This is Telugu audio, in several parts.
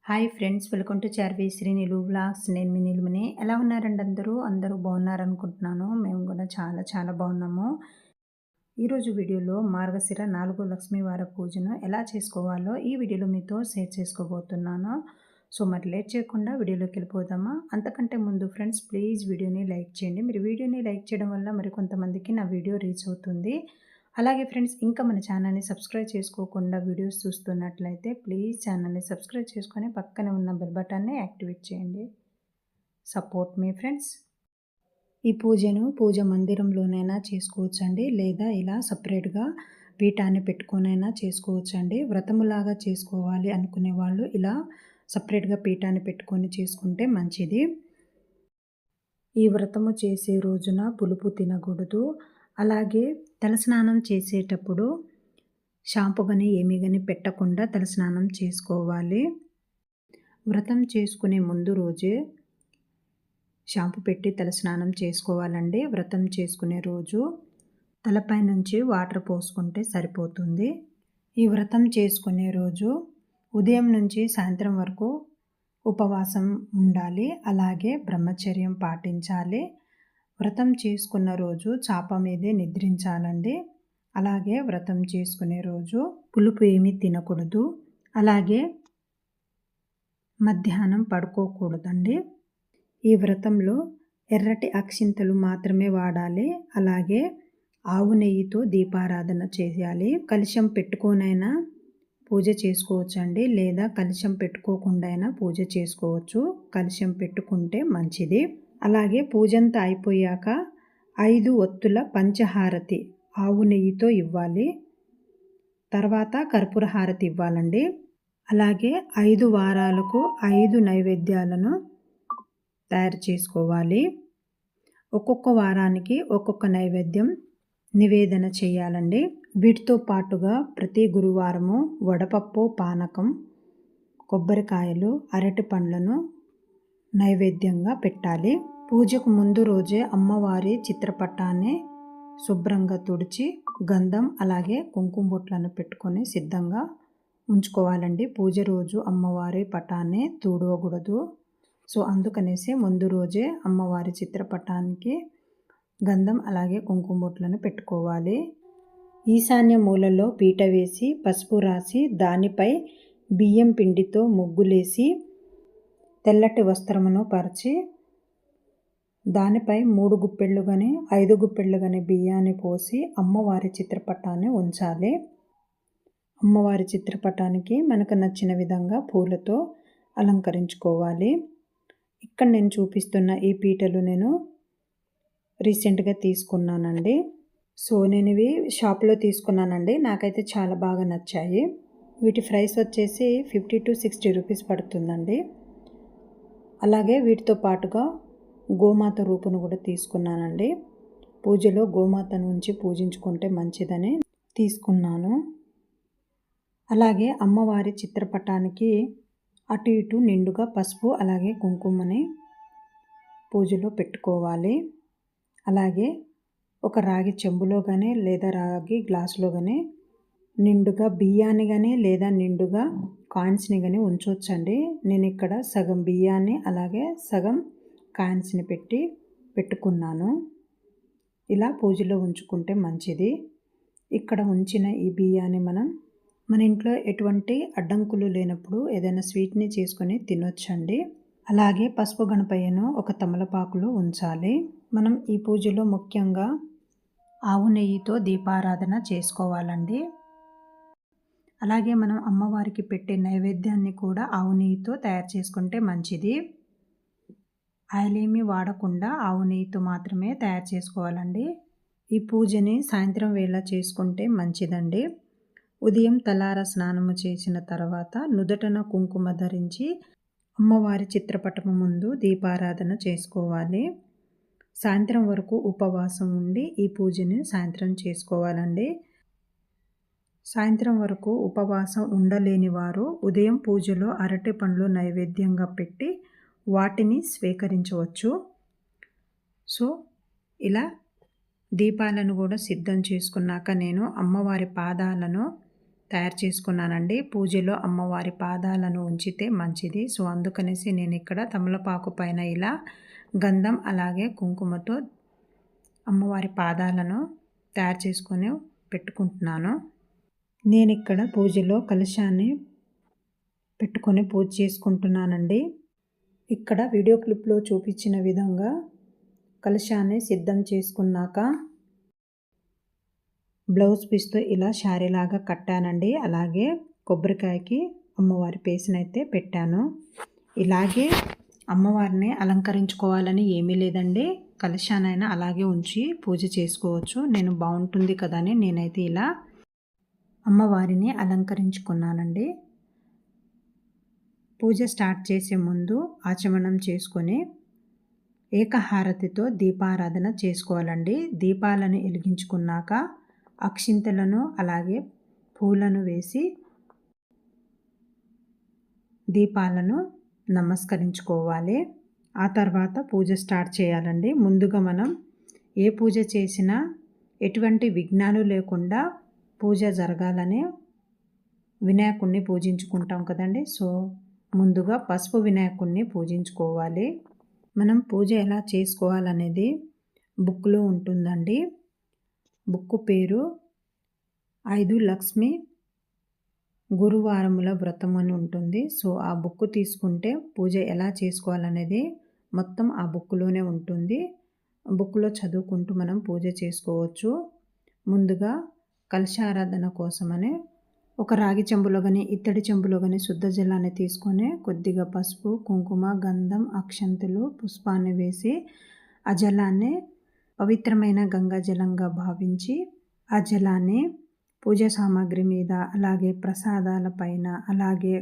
Hi friends, welcome to Charvi Sri Nilu vlogs. నేను మీ నిలుమని. ఎలా ఉన్నారండి అందరూ బాగున్నారనుకుంటున్నాను. మేము కూడా చాలా చాలా బాగున్నాము. ఈరోజు వీడియోలో మార్గశిర 4 లక్ష్మీవార పూజను ఎలా చేసుకోవాలో ఈ వీడియోలో మీతో షేర్ చేసుకోబోతున్నాను. సో మరి లేట్ చేయకుండా వీడియోలోకి వెళ్ళిపోదామా. అంతకంటే ముందు ఫ్రెండ్స్, ప్లీజ్ వీడియోని లైక్ చేయండి. మీరు వీడియోని లైక్ చేయడం వల్ల మరి కొంతమందికి నా వీడియో రీచ్ అవుతుంది. అలాగే ఫ్రెండ్స్, ఇంకా మన ఛానల్ని సబ్స్క్రైబ్ చేసుకోకుండా వీడియోస్ చూస్తున్నట్లయితే ప్లీజ్ ఛానల్ని సబ్స్క్రైబ్ చేసుకొని పక్కనే ఉన్న బెల్ బటన్ని యాక్టివేట్ చేయండి. సపోర్ట్ మీ ఫ్రెండ్స్. ఈ పూజను పూజ మందిరంలోనైనా చేసుకోవచ్చండి, లేదా ఇలా సపరేట్గా పీఠాన్ని పెట్టుకొనైనా చేసుకోవచ్చండి. వ్రతములాగా చేసుకోవాలి అనుకునే వాళ్ళు ఇలా సపరేట్గా పీఠాన్ని పెట్టుకొని చేసుకుంటే మంచిది. ఈ వ్రతము చేసే రోజున పులుపు తినకూడదు. అలాగే తలస్నానం చేసేటప్పుడు షాంపూ కానీ ఏమీ కానీ పెట్టకుండా తలస్నానం చేసుకోవాలి. వ్రతం చేసుకునే ముందు రోజే షాంపూ పెట్టి తలస్నానం చేసుకోవాలండి. వ్రతం చేసుకునే రోజు తలపై నుంచి వాటర్ పోసుకుంటే సరిపోతుంది. ఈ వ్రతం చేసుకునే రోజు ఉదయం నుంచి సాయంత్రం వరకు ఉపవాసం ఉండాలి. అలాగే బ్రహ్మచర్యం పాటించాలి. వ్రతం చేసుకున్న రోజు చాప మీదే నిద్రించాలండి. అలాగే వ్రతం చేసుకునే రోజు పులుపు ఏమీ తినకూడదు. అలాగే మధ్యాహ్నం పడుకోకూడదండి. ఈ వ్రతంలో ఎర్రటి అక్షింతలు మాత్రమే వాడాలి. అలాగే ఆవు నెయ్యితో దీపారాధన చేయాలి. కలశం పెట్టుకోనైనా పూజ చేసుకోవచ్చండి, లేదా కలశం పెట్టుకోకుండా అయినా పూజ చేసుకోవచ్చు. కలశం పెట్టుకుంటే మంచిది. అలాగే పూజంతా అయిపోయాక 5 ఒత్తుల పంచహారతి ఆవు నెయ్యితో ఇవ్వాలి. తర్వాత కర్పూర హారతి ఇవ్వాలండి. అలాగే 5 వారాలకు 5 నైవేద్యాలను తయారు చేసుకోవాలి. ఒక్కొక్క వారానికి ఒక్కొక్క నైవేద్యం నివేదన చేయాలండి. వీటితో పాటుగా ప్రతి గురువారము వడపప్పు, పానకం, కొబ్బరికాయలు, అరటి పండ్లను నైవేద్యంగా పెట్టాలి. పూజకు ముందు రోజే అమ్మవారి చిత్రపటాన్ని శుభ్రంగా తుడిచి గంధం అలాగే కుంకుమ బొట్లను పెట్టుకొని సిద్ధంగా ఉంచుకోవాలండి. పూజ రోజు అమ్మవారి పటాన్ని తుడవకూడదు. సో అందుకనేసి ముందు రోజే అమ్మవారి చిత్రపటానికి గంధం అలాగే కుంకుమ బొట్లను పెట్టుకోవాలి. ఈశాన్య మూలలో పీట వేసి పసుపు రాసి దానిపై బియ్యం పిండితో ముగ్గులేసి తెల్లటి వస్త్రమును పరిచి దానిపై 3 గుప్పెళ్ళు కానీ 5 గుప్పెళ్ళు కానీ బియ్యాన్ని పోసి అమ్మవారి చిత్రపటాన్ని ఉంచాలి. అమ్మవారి చిత్రపటానికి మనకు నచ్చిన విధంగా పూలతో అలంకరించుకోవాలి. ఇక్కడ నేను చూపిస్తున్న ఈ పీటలు నేను రీసెంట్గా తీసుకున్నానండి. సో నేను ఇవి షాప్లో తీసుకున్నానండి. నాకైతే చాలా బాగా నచ్చాయి. వీటి ప్రైస్ వచ్చేసి 50 to 60 రూపీస్ పడుతుందండి. అలాగే వీటితో పాటుగా గోమాత రూపును కూడా తీసుకున్నానండి. పూజలో గోమాతను ఉంచి పూజించుకుంటే మంచిదని తీసుకున్నాను. అలాగే అమ్మవారి చిత్రపటానికి అటు ఇటు నిండుగా పసుపు అలాగే కుంకుమని పూజలో పెట్టుకోవాలి. అలాగే ఒక రాగి చెంబులో కానీ లేదా రాగి గ్లాసులో కానీ నిండుగా బియ్యాన్ని కానీ లేదా నిండుగా కాయిన్స్ని కానీ ఉంచవచ్చండి. నేను ఇక్కడ సగం బియ్యాన్ని అలాగే సగం కాయిన్స్ని పెట్టుకున్నాను. ఇలా పూజలో ఉంచుకుంటే మంచిది. ఇక్కడ ఉంచిన ఈ బియ్యాన్ని మన ఇంట్లో ఎటువంటి అడ్డంకులు లేనప్పుడు ఏదైనా స్వీట్ని చేసుకొని తినొచ్చండి. అలాగే పసుపు గణపయ్యను ఒక తమలపాకులో ఉంచాలి. మనం ఈ పూజలో ముఖ్యంగా ఆవు నెయ్యితో దీపారాధన చేసుకోవాలండి. అలాగే మనం అమ్మవారికి పెట్టే నైవేద్యాన్ని కూడా ఆవు నెయ్యితో తయారు చేసుకుంటే మంచిది. ఆయిల్ ఏమీ వాడకుండా ఆవు నెయ్యితో మాత్రమే తయారు చేసుకోవాలండి. ఈ పూజని సాయంత్రం వేళ చేసుకుంటే మంచిదండి. ఉదయం తలార స్నానము చేసిన తర్వాత నుదుటన కుంకుమ ధరించి అమ్మవారి చిత్రపటము ముందు దీపారాధన చేసుకోవాలి. సాయంత్రం వరకు ఉపవాసం ఉండి ఈ పూజని సాయంత్రం చేసుకోవాలండి. సాయంత్రం వరకు ఉపవాసం ఉండలేని వారు ఉదయం పూజలో అరటి పండ్లు నైవేద్యంగా పెట్టి వాటిని స్వీకరించవచ్చు. సో ఇలా దీపాలను కూడా సిద్ధం చేసుకున్నాక నేను అమ్మవారి పాదాలను తయారు చేసుకున్నానండి. పూజలో అమ్మవారి పాదాలను ఉంచితే మంచిది. సో అందుకనేసి నేను ఇక్కడ తమలపాకు పైన ఇలా గంధం అలాగే కుంకుమతో అమ్మవారి పాదాలను తయారు చేసుకొని పెట్టుకుంటున్నాను. నేను ఇక్కడ పూజలో కలశాన్ని పెట్టుకొని పూజ చేసుకుంటున్నానండి. ఇక్కడ వీడియో క్లిప్లో చూపించిన విధంగా కలశాన్ని సిద్ధం చేసుకున్నాక బ్లౌజ్ పీస్తో ఇలా శారీలాగా కట్టానండి. అలాగే కొబ్బరికాయకి అమ్మవారి పేసినైతే పెట్టాను. ఇలాగే అమ్మవారిని అలంకరించుకోవాలని ఏమీ లేదండి. కలశానైనా అలాగే ఉంచి పూజ చేసుకోవచ్చు. నేను బాగుంటుంది కదా అని నేనైతే ఇలా అమ్మవారిని అలంకరించుకున్నానండి. పూజ స్టార్ట్ చేసే ముందు ఆచమనం చేసుకొని ఏకహారతితో దీపారాధన చేసుకోవాలండి. దీపాలను వెలిగించుకున్నాక అక్షింతలను అలాగే పూలను వేసి దీపాలను నమస్కరించుకోవాలి. ఆ తర్వాత పూజ స్టార్ట్ చేయాలండి. ముందుగా మనం ఏ పూజ చేసినా ఎటువంటి విఘ్నాలు లేకుండా పూజ జరగాలని వినాయకుడిని పూజించుకుంటాం కదండి. సో ముందుగా పసుపు వినాయకుడిని పూజించుకోవాలి. మనం పూజ ఎలా చేసుకోవాలనేది బుక్లో ఉంటుందండి. బుక్ పేరు 5 లక్ష్మి గురువారముల వ్రతం అని ఉంటుంది. సో ఆ బుక్ తీసుకుంటే పూజ ఎలా చేసుకోవాలనేది మొత్తం ఆ బుక్లోనే ఉంటుంది. బుక్లో చదువుకుంటూ మనం పూజ చేసుకోవచ్చు. ముందుగా కలశారాధన కోసమని ఒక రాగి చెంబులో కానీ ఇత్తడి చెంబులో కానీ శుద్ధ జలాన్ని తీసుకొని కొద్దిగా పసుపు కుంకుమ గంధం అక్షంతులు పుష్పాన్ని వేసి ఆ జలాన్ని పవిత్రమైన గంగా జలంగా భావించి ఆ జలాన్ని పూజా సామాగ్రి మీద అలాగే ప్రసాదాల పైన అలాగే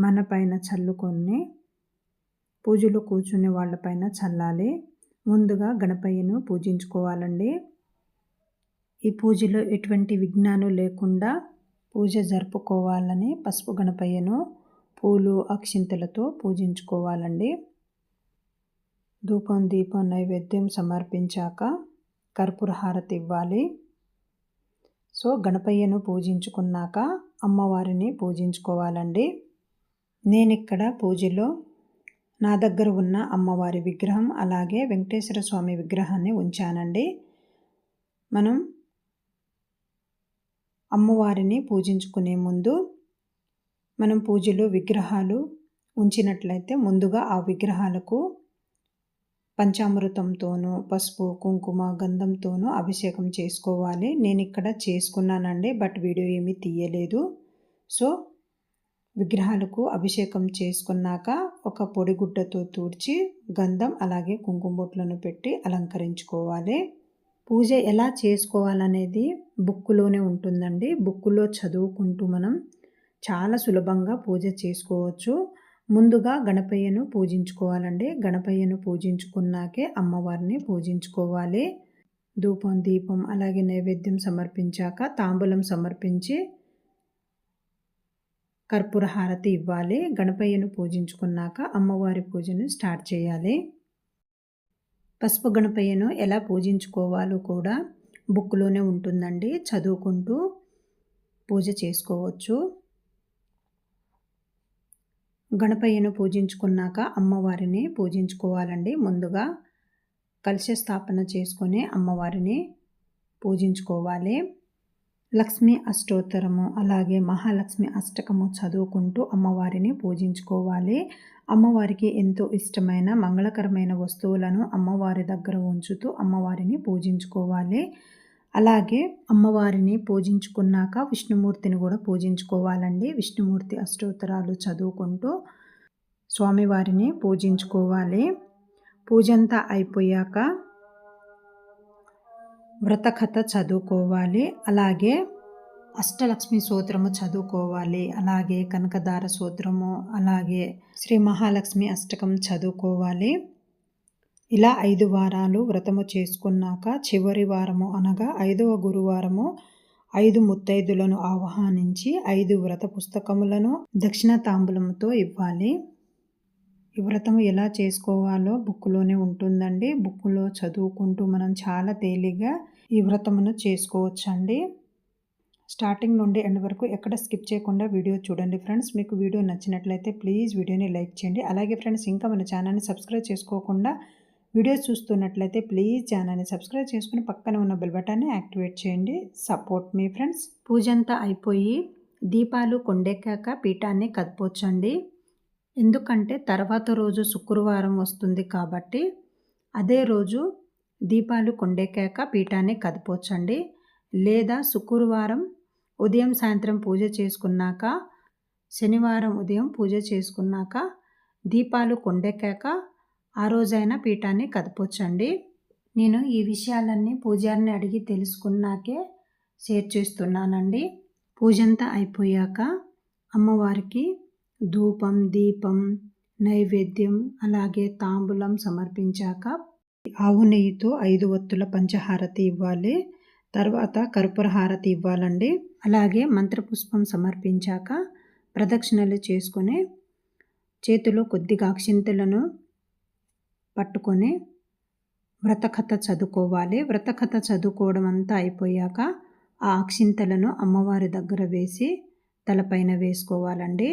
మన పైన చల్లుకొని పూజలో కూర్చునే వాళ్ళపైన చల్లాలి. ముందుగా గణపయ్యను పూజించుకోవాలండి. ఈ పూజలో ఎటువంటి విఘ్నాలు లేకుండా పూజ జరుపుకోవాలని పసుపు గణపయ్యను పూలు అక్షింతలతో పూజించుకోవాలండి. ధూపం దీపం నైవేద్యం సమర్పించాక కర్పూర హారతి ఇవ్వాలి. సో గణపయ్యను పూజించుకున్నాక అమ్మవారిని పూజించుకోవాలండి. నేను ఇక్కడ పూజలో నా దగ్గర ఉన్న అమ్మవారి విగ్రహం అలాగే వెంకటేశ్వర స్వామి విగ్రహాన్ని ఉంచానండి. మనం అమ్మవారిని పూజించుకునే ముందు మనం పూజలో విగ్రహాలు ఉంచినట్లయితే ముందుగా ఆ విగ్రహాలకు పంచామృతంతోనూ పసుపు కుంకుమ గంధంతోనూ అభిషేకం చేసుకోవాలి. నేను ఇక్కడ చేసుకున్నానండి, బట్ వీడియో ఏమీ తీయలేదు. సో విగ్రహాలకు అభిషేకం చేసుకున్నాక ఒక పొడిగుడ్డతో తుడిచి గంధం అలాగే కుంకుమ బొట్లను పెట్టి అలంకరించుకోవాలి. పూజ ఎలా చేసుకోవాలనేది బుక్కులోనే ఉంటుందండి. బుక్కులో చదువుకుంటూ మనం చాలా సులభంగా పూజ చేసుకోవచ్చు. ముందుగా గణపయ్యను పూజించుకోవాలండి. గణపయ్యను పూజించుకున్నాకే అమ్మవారిని పూజించుకోవాలి. ధూపం దీపం అలాగే నైవేద్యం సమర్పించాక తాంబూలం సమర్పించి కర్పూర హారతి ఇవ్వాలి. గణపయ్యను పూజించుకున్నాక అమ్మవారి పూజను స్టార్ట్ చేయాలి. పసుపు గణపయ్యను ఎలా పూజించుకోవాలో కూడా బుక్లోనే ఉంటుందండి. చదువుకుంటూ పూజ చేసుకోవచ్చు. గణపయ్యను పూజించుకున్నాక అమ్మవారిని పూజించుకోవాలండి. ముందుగా కలశ స్థాపన చేసుకొని అమ్మవారిని పూజించుకోవాలి. లక్ష్మీ అష్టోత్తరము అలాగే మహాలక్ష్మి అష్టకము చదువుకుంటూ అమ్మవారిని పూజించుకోవాలి. అమ్మవారికి ఎంతో ఇష్టమైన మంగళకరమైన వస్తువులను అమ్మవారి దగ్గర ఉంచుతూ అమ్మవారిని పూజించుకోవాలి. అలాగే అమ్మవారిని పూజించుకున్నాక విష్ణుమూర్తిని కూడా పూజించుకోవాలండి. విష్ణుమూర్తి అష్టోత్తరాలు చదువుకుంటూ స్వామివారిని పూజించుకోవాలి. పూజంతా అయిపోయాక వ్రతకథ చదువుకోవాలి. అలాగే అష్టలక్ష్మి స్తోత్రము చదువుకోవాలి. అలాగే కనకదార స్తోత్రము అలాగే శ్రీ మహాలక్ష్మి అష్టకం చదువుకోవాలి. ఇలా 5 వారాలు వ్రతము చేసుకున్నాక చివరి వారము అనగా 5వ గురువారము 5 ముత్తైదులను ఆహ్వానించి 5 వ్రత పుస్తకములను దక్షిణ తాంబూలముతో ఇవ్వాలి. ఈ వ్రతము ఎలా చేసుకోవాలో బుక్లోనే ఉంటుందండి. బుక్లో చదువుకుంటూ మనం చాలా తేలిగ్గా ఈ వ్రతమును చేసుకోవచ్చండి. స్టార్టింగ్ నుండి ఎండ్ వరకు ఎక్కడ స్కిప్ చేయకుండా వీడియో చూడండి ఫ్రెండ్స్. మీకు వీడియో నచ్చినట్లయితే ప్లీజ్ వీడియోని లైక్ చేయండి. అలాగే ఫ్రెండ్స్, ఇంకా మన ఛానల్ని సబ్స్క్రైబ్ చేసుకోకుండా వీడియోస్ చూస్తున్నట్లయితే ప్లీజ్ ఛానల్ని సబ్స్క్రైబ్ చేసుకుని పక్కన ఉన్న బెల్ బటన్ని యాక్టివేట్ చేయండి. సపోర్ట్ మీ ఫ్రెండ్స్. పూజ అంతా అయిపోయి దీపాలు కొండెక్కాక పీఠాన్ని కదిపోవచ్చండి. ఎందుకంటే తర్వాత రోజు శుక్రవారం వస్తుంది కాబట్టి అదే రోజు దీపాలు కొండెక్కాక పీఠాన్ని కదిపోవచ్చండి. లేదా శుక్రవారం ఉదయం సాయంత్రం పూజ చేసుకున్నాక, శనివారం ఉదయం పూజ చేసుకున్నాక దీపాలు కొండెక్కాక ఆ రోజైనా పీఠాన్ని కదపొచ్చండి. నేను ఈ విషయాలన్నీ పూజారిని అడిగి తెలుసుకున్నాకే షేర్ చేస్తున్నానండి. పూజంతా అయిపోయాక అమ్మవారికి ధూపం, దీపం, నైవేద్యం అలాగే తాంబూలం సమర్పించాక ఆవు నెయ్యితో 5 ఒత్తుల పంచహారతి ఇవ్వాలి. తర్వాత కర్పూర హారతి ఇవ్వాలండి. అలాగే మంత్రపుష్పం సమర్పించాక ప్రదక్షిణలు చేసుకొని చేతిలో కొద్దిగా అక్షింతలను పట్టుకొని వ్రతకథ చదువుకోవాలి. వ్రతకథ చదువుకోవడం అంతా అయిపోయాక ఆ అక్షింతలను అమ్మవారి దగ్గర వేసి తలపైన వేసుకోవాలండి.